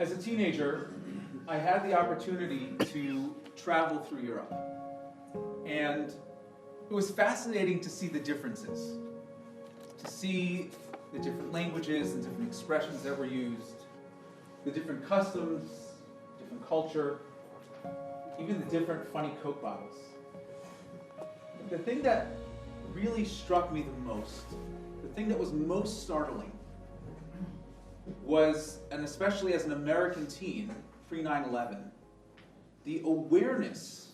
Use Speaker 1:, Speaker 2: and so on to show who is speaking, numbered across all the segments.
Speaker 1: As a teenager, I had the opportunity to travel through Europe. And it was fascinating to see the differences, to see the different languages and different expressions that were used, the different customs, different culture, even the different funny Coke bottles. The thing that really struck me the most, the thing that was most startling, was, and especially as an American teen, pre-9/11, the awareness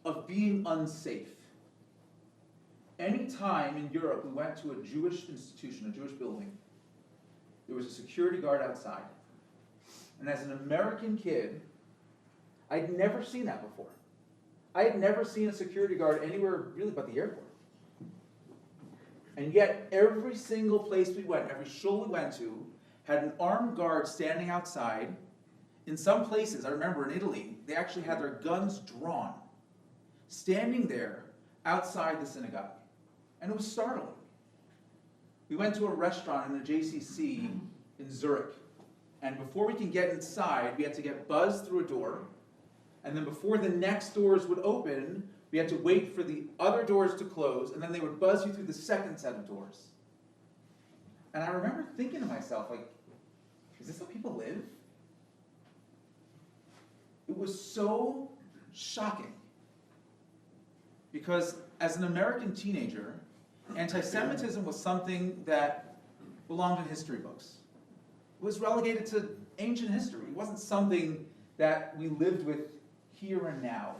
Speaker 1: of being unsafe. Any time in Europe we went to a Jewish institution, a Jewish building, there was a security guard outside. And as an American kid, I'd never seen that before. I had never seen a security guard anywhere really but the airport. And yet every single place we went, every shul we went to, had an armed guard standing outside. In some places, I remember in Italy, they actually had their guns drawn, standing there outside the synagogue. And it was startling. We went to a restaurant in a JCC in Zurich. And before we can get inside, we had to get buzzed through a door. And then before the next doors would open, we had to wait for the other doors to close, and then they would buzz you through the second set of doors. And I remember thinking to myself, like, is this how people live? It was so shocking. Because as an American teenager, anti-Semitism was something that belonged in history books. It was relegated to ancient history. It wasn't something that we lived with here and now.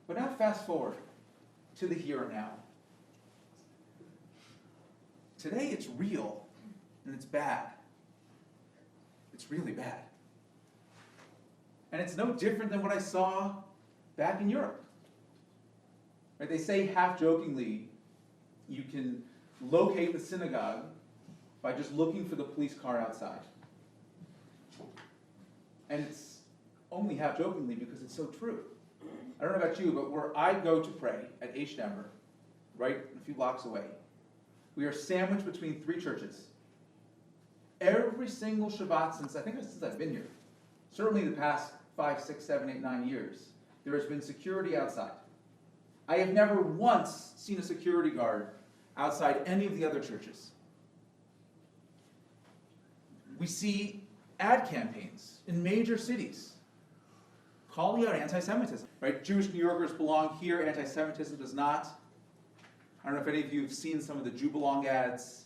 Speaker 1: But now fast forward to the here and now. Today it's real, and it's bad. It's really bad. And it's no different than what I saw back in Europe. Right? They say half-jokingly, you can locate the synagogue by just looking for the police car outside. And it's only half-jokingly because it's so true. I don't know about you, but where I go to pray at H. Denver, right a few blocks away, we are sandwiched between three churches. Every single Shabbat since I've been here, certainly the past 5, 6, 7, 8, 9 years, there has been security outside. I have never once seen a security guard outside any of the other churches. We see ad campaigns in major cities calling out anti-Semitism. Right? Jewish New Yorkers belong here, anti-Semitism does not. I don't know if any of you have seen some of the Jew Belong ads.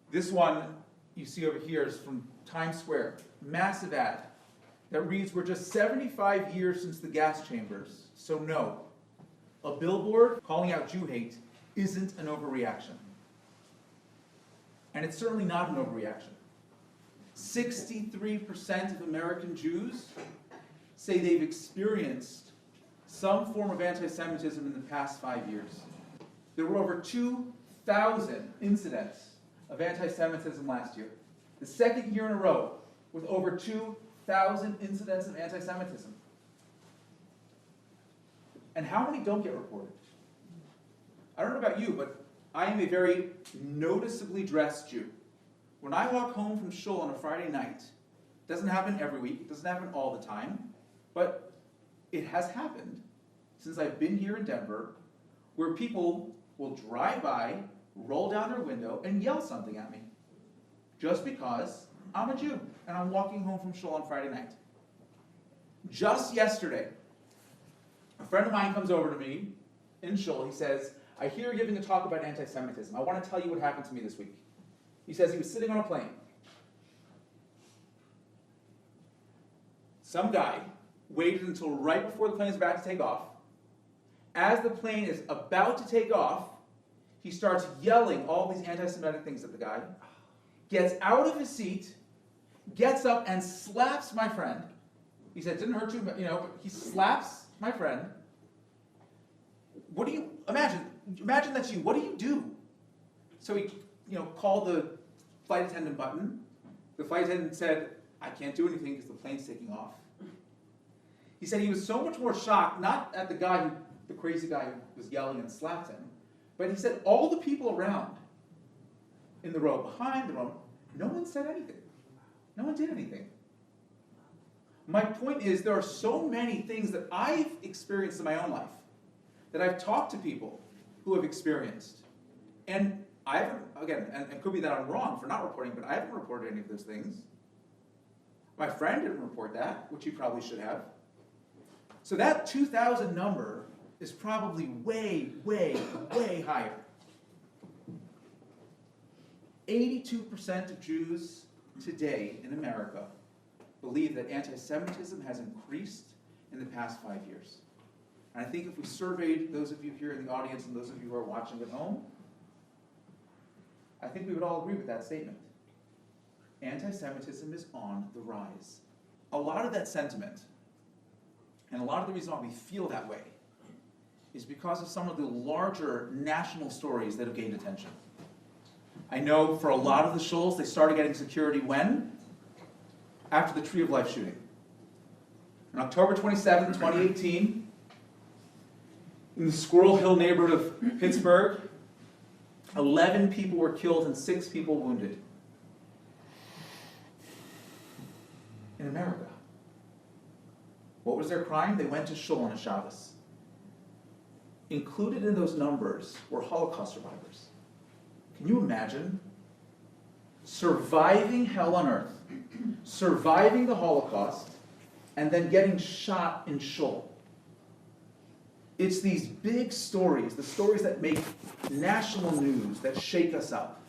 Speaker 1: This one you see over here is from Times Square. Massive ad that reads, "We're just 75 years since the gas chambers, so no, a billboard calling out Jew hate isn't an overreaction." And it's certainly not an overreaction. 63% of American Jews say they've experienced some form of anti-Semitism in the past 5 years. There were over 2,000 incidents of anti-Semitism last year. The second year in a row with over 2,000 incidents of anti-Semitism. And how many don't get reported? I don't know about you, but I am a very noticeably dressed Jew. When I walk home from shul on a Friday night, it doesn't happen every week, it doesn't happen all the time, but it has happened since I've been here in Denver, where people will drive by, roll down their window, and yell something at me, just because I'm a Jew, and I'm walking home from shul on Friday night. Just yesterday, a friend of mine comes over to me in shul. He says, "I hear you're giving a talk about anti-Semitism. I want to tell you what happened to me this week." He says he was sitting on a plane. Some guy waited until right before the plane is about to take off. As the plane is about to take off, he starts yelling all these anti-Semitic things at the guy, gets out of his seat, gets up and slaps my friend. He said, it didn't hurt too much, but he slaps my friend. What do you, imagine that's you, what do you do? So he, called the flight attendant button. The flight attendant said, "I can't do anything because the plane's taking off." He said he was so much more shocked, not at the crazy guy who was yelling and slapped him, but he said all the people around, in the row, behind the row, no one said anything. No one did anything. My point is, there are so many things that I've experienced in my own life, that I've talked to people who have experienced. And I haven't, again, and it could be that I'm wrong for not reporting, but I haven't reported any of those things. My friend didn't report that, which he probably should have. So that 2,000 number is probably way, way, way higher. 82% of Jews today in America believe that anti-Semitism has increased in the past 5 years. And I think if we surveyed those of you here in the audience and those of you who are watching at home, I think we would all agree with that statement. Anti-Semitism is on the rise. A lot of that sentiment, and a lot of the reason why we feel that way, is because of some of the larger national stories that have gained attention. I know for a lot of the shuls, they started getting security when? After the Tree of Life shooting. On October 27, 2018, in the Squirrel Hill neighborhood of Pittsburgh, 11 people were killed and 6 people wounded. In America. What was their crime? They went to shul on a Shabbos. Included in those numbers were Holocaust survivors. Can you imagine surviving hell on earth, surviving the Holocaust, and then getting shot in shul? It's these big stories, the stories that make national news, that shake us up,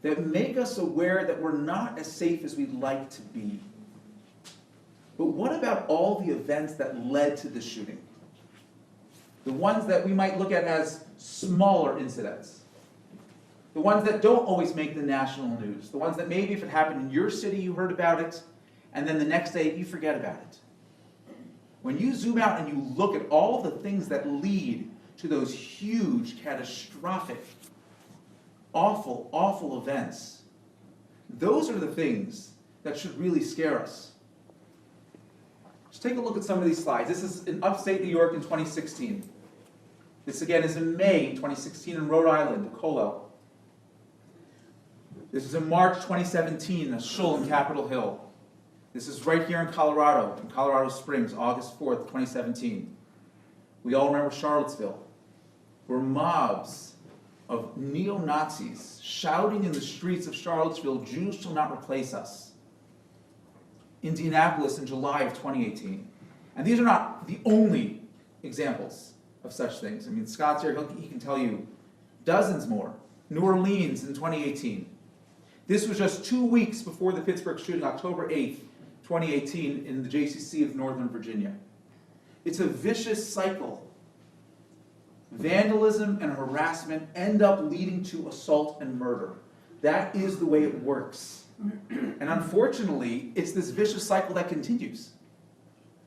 Speaker 1: that make us aware that we're not as safe as we'd like to be. But what about all the events that led to the shooting? The ones that we might look at as smaller incidents. The ones that don't always make the national news. The ones that maybe if it happened in your city, you heard about it, and then the next day you forget about it. When you zoom out and you look at all the things that lead to those huge, catastrophic, awful, awful events, those are the things that should really scare us. Just take a look at some of these slides. This is in upstate New York in 2016. This again is in May 2016 in Rhode Island, Kollel. This is in March 2017, a shul in Capitol Hill. This is right here in Colorado Springs, August 4th, 2017. We all remember Charlottesville, where mobs of neo-Nazis shouting in the streets of Charlottesville, "Jews shall not replace us." Indianapolis in July of 2018. And these are not the only examples of such things. I mean, Scott's here, he can tell you dozens more. New Orleans in 2018. This was just 2 weeks before the Pittsburgh shooting, October 8th, 2018, in the JCC of Northern Virginia. It's a vicious cycle. Vandalism and harassment end up leading to assault and murder. That is the way it works. And unfortunately, it's this vicious cycle that continues.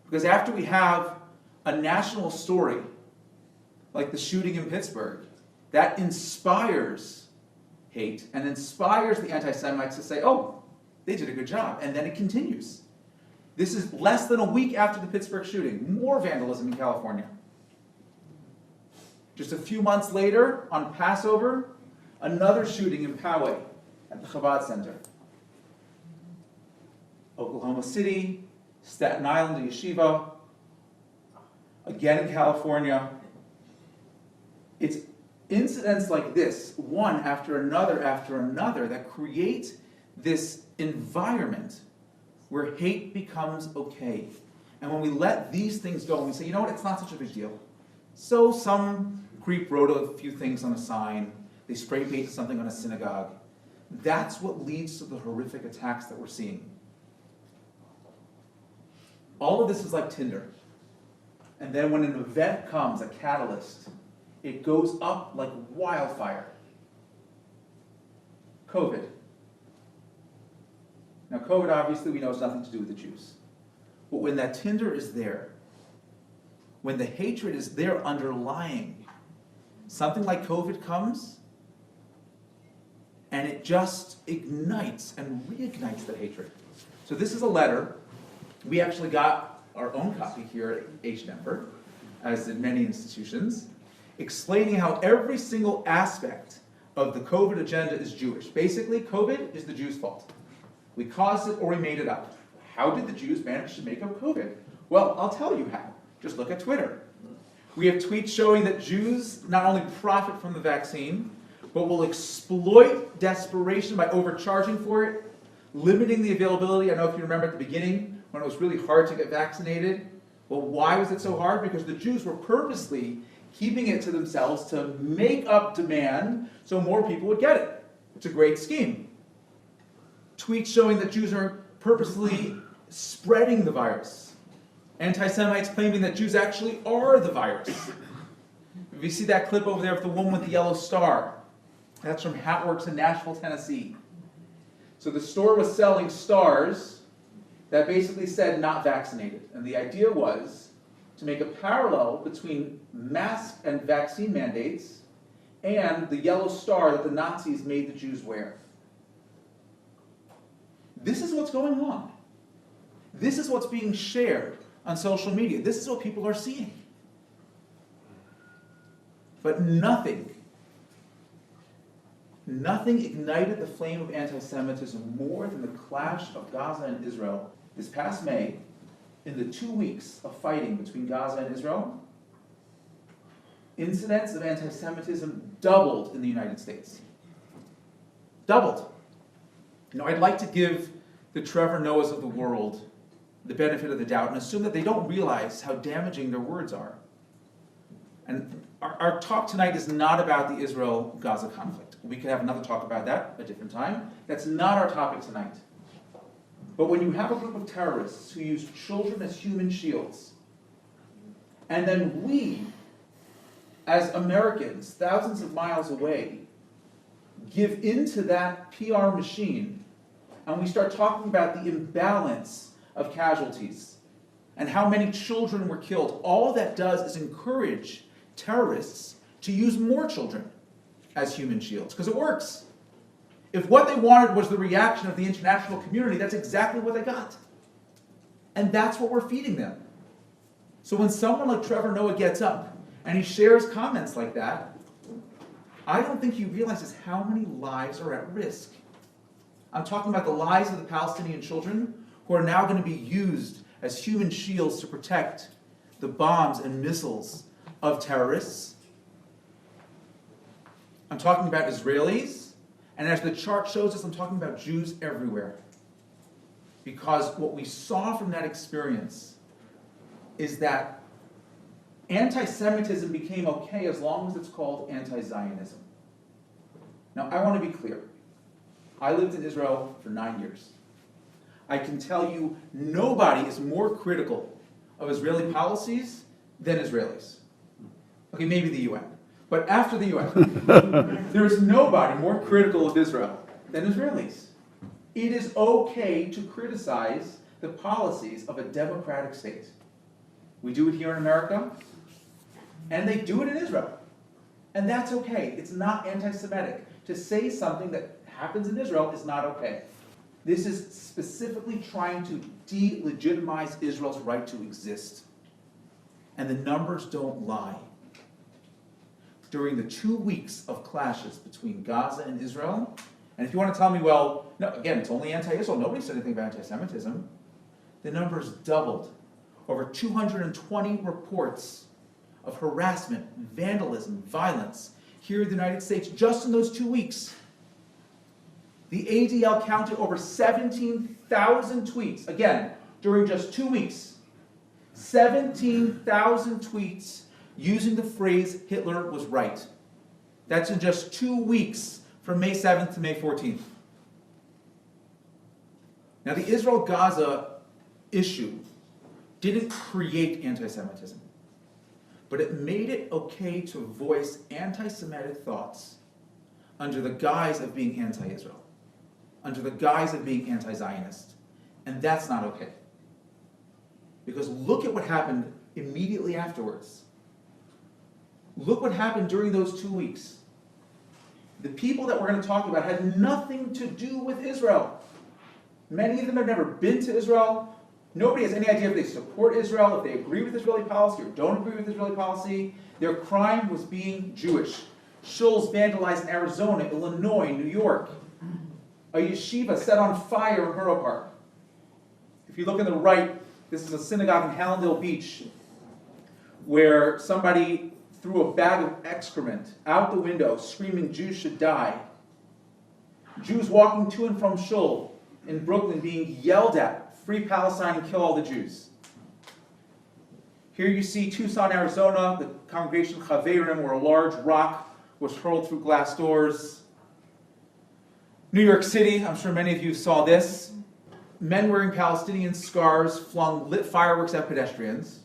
Speaker 1: Because after we have a national story, like the shooting in Pittsburgh, that inspires hate and inspires the anti-Semites to say, oh, they did a good job, and then it continues. This is less than a week after the Pittsburgh shooting, more vandalism in California. Just a few months later, on Passover, another shooting in Poway at the Chabad Center. Oklahoma City, Staten Island, the Yeshiva, again in California. It's incidents like this, one after another, that create this environment where hate becomes okay. And when we let these things go and we say, you know what, it's not such a big deal. So some creep wrote a few things on a sign, they spray painted something on a synagogue. That's what leads to the horrific attacks that we're seeing. All of this is like Tinder. And then when an event comes, a catalyst, it goes up like wildfire. COVID. Now COVID obviously we know has nothing to do with the Jews. But when that Tinder is there, when the hatred is there underlying, something like COVID comes, and it just ignites and reignites the hatred. So this is a letter. We actually got our own copy here at H-Denver, as in many institutions, explaining how every single aspect of the COVID agenda is Jewish. Basically, COVID is the Jews' fault. We caused it or we made it up. How did the Jews manage to make up COVID? Well, I'll tell you how. Just look at Twitter. We have tweets showing that Jews not only profit from the vaccine, but will exploit desperation by overcharging for it, limiting the availability. I know if you remember at the beginning when it was really hard to get vaccinated. Well, why was it so hard? Because the Jews were purposely keeping it to themselves to make up demand so more people would get it. It's a great scheme. Tweets showing that Jews are purposely spreading the virus. Anti-Semites claiming that Jews actually are the virus. If you see that clip over there of the woman with the yellow star, that's from Hatworks in Nashville, Tennessee. So the store was selling stars that basically said not vaccinated. And the idea was to make a parallel between mask and vaccine mandates and the yellow star that the Nazis made the Jews wear. This is what's going on. This is what's being shared on social media. This is what people are seeing. But nothing ignited the flame of anti-Semitism more than the clash of Gaza and Israel this past May. In the 2 weeks of fighting between Gaza and Israel, incidents of anti-Semitism doubled in the United States. Doubled. I'd like to give the Trevor Noahs of the world the benefit of the doubt and assume that they don't realize how damaging their words are. And our talk tonight is not about the Israel-Gaza conflict. We could have another talk about that at a different time. That's not our topic tonight. But when you have a group of terrorists who use children as human shields, and then we, as Americans, thousands of miles away, give into that PR machine, and we start talking about the imbalance of casualties and how many children were killed, all that does is encourage terrorists to use more children as human shields, because it works. If what they wanted was the reaction of the international community, that's exactly what they got. And that's what we're feeding them. So when someone like Trevor Noah gets up and he shares comments like that, I don't think he realizes how many lives are at risk. I'm talking about the lives of the Palestinian children who are now going to be used as human shields to protect the bombs and missiles of terrorists. I'm talking about Israelis, and as the chart shows us, I'm talking about Jews everywhere. Because what we saw from that experience is that anti-Semitism became okay as long as it's called anti-Zionism. Now, I want to be clear. I lived in Israel for 9 years. I can tell you nobody is more critical of Israeli policies than Israelis. Okay, maybe the UN. But after the UN, there is nobody more critical of Israel than Israelis. It is okay to criticize the policies of a democratic state. We do it here in America, and they do it in Israel. And that's okay. It's not anti-Semitic. To say something that happens in Israel is not okay. This is specifically trying to delegitimize Israel's right to exist. And the numbers don't lie. During the 2 weeks of clashes between Gaza and Israel, and if you want to tell me, well, no, again, it's only anti-Israel, nobody said anything about anti-Semitism, the numbers doubled. Over 220 reports of harassment, vandalism, violence here in the United States just in those 2 weeks. The ADL counted over 17,000 tweets, again, during just 2 weeks. 17,000 tweets using the phrase Hitler was right. That's in just 2 weeks from May 7th to May 14th. Now, the Israel-Gaza issue didn't create anti-Semitism, but it made it okay to voice anti-Semitic thoughts under the guise of being anti-Israel, under the guise of being anti-Zionist. And that's not okay. Because look at what happened immediately afterwards. Look what happened during those 2 weeks. The people that we're going to talk about had nothing to do with Israel. Many of them have never been to Israel. Nobody has any idea if they support Israel, if they agree with Israeli policy or don't agree with Israeli policy. Their crime was being Jewish. Shuls vandalized in Arizona, Illinois, New York. A yeshiva set on fire in Borough Park. If you look on the right, this is a synagogue in Hallandale Beach where somebody threw a bag of excrement out the window screaming Jews should die. Jews walking to and from Shul in Brooklyn being yelled at, free Palestine and kill all the Jews. Here you see Tucson, Arizona, the congregation Chaverim, where a large rock was hurled through glass doors. New York City, I'm sure many of you saw this. Men wearing Palestinian scars flung lit fireworks at pedestrians.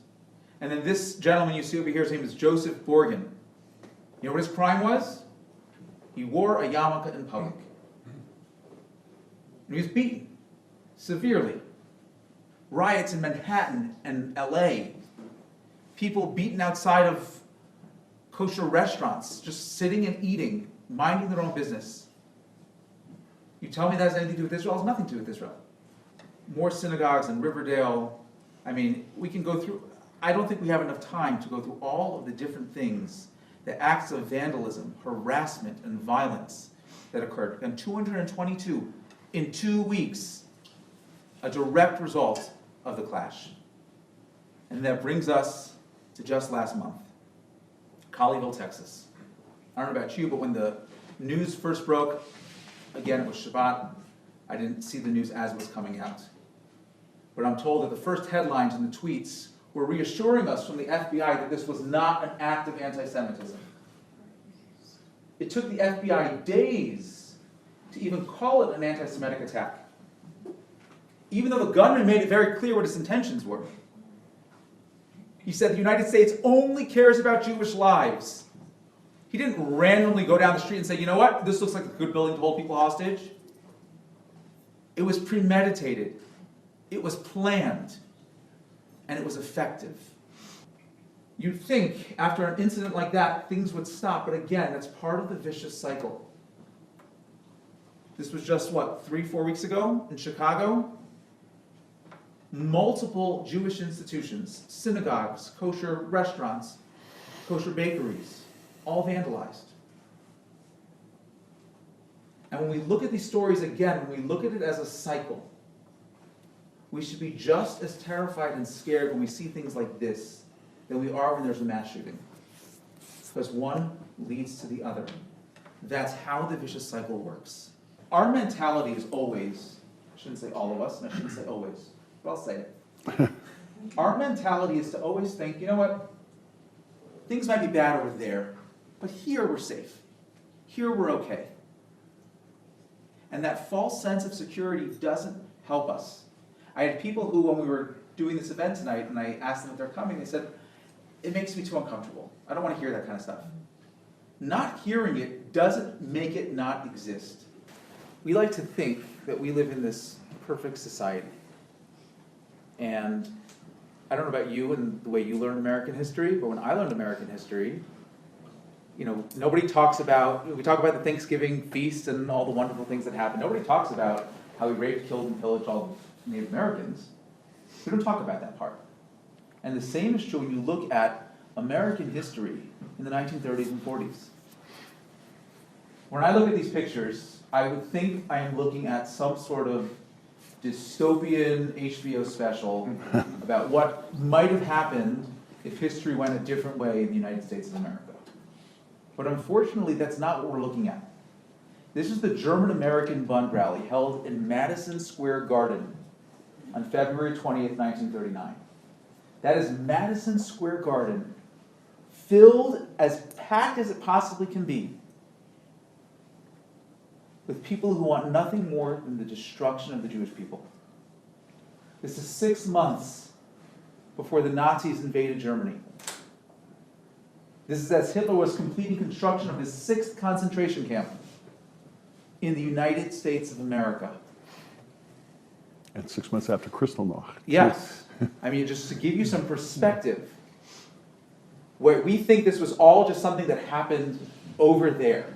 Speaker 1: And then this gentleman you see over here, his name is Joseph Borgen. You know what his crime was? He wore a yarmulke in public. And he was beaten severely. Riots in Manhattan and LA. People beaten outside of kosher restaurants, just sitting and eating, minding their own business. You tell me that has anything to do with Israel? It has nothing to do with Israel. More synagogues in Riverdale. I mean, we can go through, I don't think we have enough time to go through all of the different things, the acts of vandalism, harassment, and violence that occurred. And 222 in 2 weeks, a direct result of the clash. And that brings us to just last month, Colleyville, Texas. I don't know about you, but when the news first broke, again, it was Shabbat, I didn't see the news as it was coming out. But I'm told that the first headlines and the tweets were reassuring us from the FBI that this was not an act of anti-Semitism. It took the FBI days to even call it an anti-Semitic attack, even though the gunman made it very clear what his intentions were. He said the United States only cares about Jewish lives. He didn't randomly go down the street and say, you know what, this looks like a good building to hold people hostage. It was premeditated. It was planned. And it was effective. You'd think after an incident like that, things would stop. But again, that's part of the vicious cycle. This was just, 3-4 weeks ago in Chicago? Multiple Jewish institutions, synagogues, kosher restaurants, kosher bakeries, all vandalized. And when we look at these stories again, when we look at it as a cycle, we should be just as terrified and scared when we see things like this than we are when there's a mass shooting. Because one leads to the other. That's how the vicious cycle works. Our mentality is always, I shouldn't say all of us, and I shouldn't say always, but I'll say it. Our mentality is to always think, you know what, things might be bad over there, but here we're safe. Here we're okay. And that false sense of security doesn't help us. I had people who, when we were doing this event tonight, and I asked them if they're coming, they said, it makes me too uncomfortable. I don't want to hear that kind of stuff. Not hearing it doesn't make it not exist. We like to think that we live in this perfect society. And I don't know about you and the way you learn American history, but when I learned American history, nobody talks about, we talk about the Thanksgiving feast and all the wonderful things that happened. Nobody talks about how we raped, killed, and pillaged all the Native Americans. We don't talk about that part. And the same is true when you look at American history in the 1930s and 40s. When I look at these pictures, I would think I am looking at some sort of dystopian HBO special about what might have happened if history went a different way in the United States of America. But unfortunately, that's not what we're looking at. This is the German-American Bund rally held in Madison Square Garden on February 20th, 1939. That is Madison Square Garden, filled as packed as it possibly can be, with people who want nothing more than the destruction of the Jewish people. This is 6 months before the Nazis invaded Germany. This is as Hitler was completing construction of his 6th concentration camp in the United States of America.
Speaker 2: And 6 months after Kristallnacht.
Speaker 1: Yes. I mean, just to give you some perspective, where we think this was all just something that happened over there.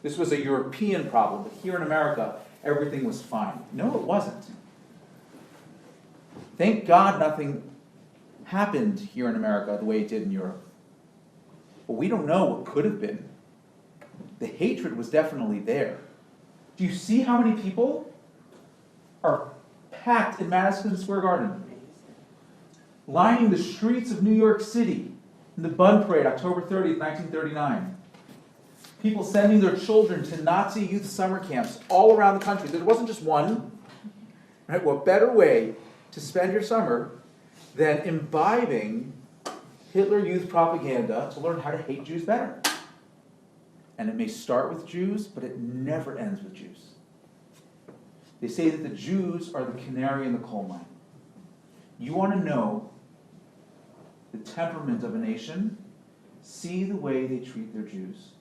Speaker 1: This was a European problem, but here in America, everything was fine. No, it wasn't. Thank God nothing happened here in America the way it did in Europe. But we don't know what could have been. The hatred was definitely there. Do you see how many people are packed in Madison Square Garden? Lining the streets of New York City in the Bun Parade, October 30th, 1939. People sending their children to Nazi youth summer camps all around the country. There wasn't just one. Right? What better way to spend your summer than imbibing Hitler Youth propaganda to learn how to hate Jews better? And it may start with Jews, but it never ends with Jews. They say that the Jews are the canary in the coal mine. You want to know the temperament of a nation? See the way they treat their Jews.